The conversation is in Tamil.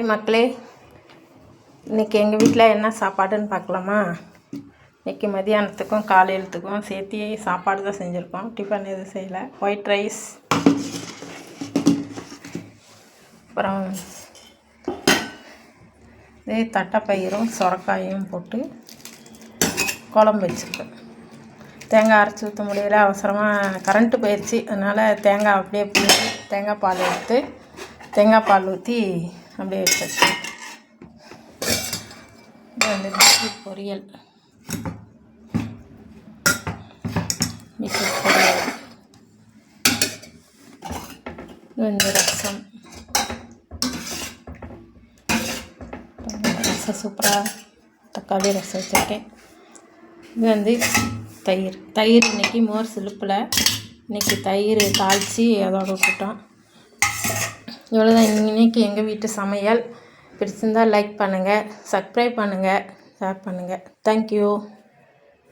ஹாய் மக்களே, இன்றைக்கி எங்கள் வீட்டில் என்ன சாப்பாடுன்னு பார்க்கலாமா? இன்றைக்கி மதியானத்துக்கும் காலையிலத்துக்கும் சேர்த்து சாப்பாடு தான் செஞ்சுருக்கோம். டிஃபன் எதுவும் செய்யலை. ஒயிட் ரைஸ், அப்புறம் இதே தட்டைப்பயிரும் சொரக்காயும் போட்டு குழம்பு வச்சுருக்கேன். தேங்காய் அரைச்சி ஊற்ற முடியல, அவசரமாக கரண்ட்டு போயிடுச்சு. அதனால் தேங்காய் அப்படியே பிடிச்சி தேங்காய் பால் எடுத்து தேங்காய் பால் ஊற்றி அப்படியே வச்சு வந்து பீட்ரூட் பொரியல், இது வந்து ரசம் சூப்பராக தக்காளி ரசம் வச்சுருக்கேன். இது வந்து தயிர் இன்றைக்கி மோர் சிலுப்பில் இன்றைக்கி தயிர் தாளித்து அதோட விட்டுட்டோம். இவ்வளோதான் இன்றைக்கி எங்கள் வீட்டு சமையல். பிடிச்சிருந்தால் லைக் பண்ணுங்கள், சப்ஸ்கிரைப் பண்ணுங்கள், ஷேர் பண்ணுங்கள். தேங்க்யூ.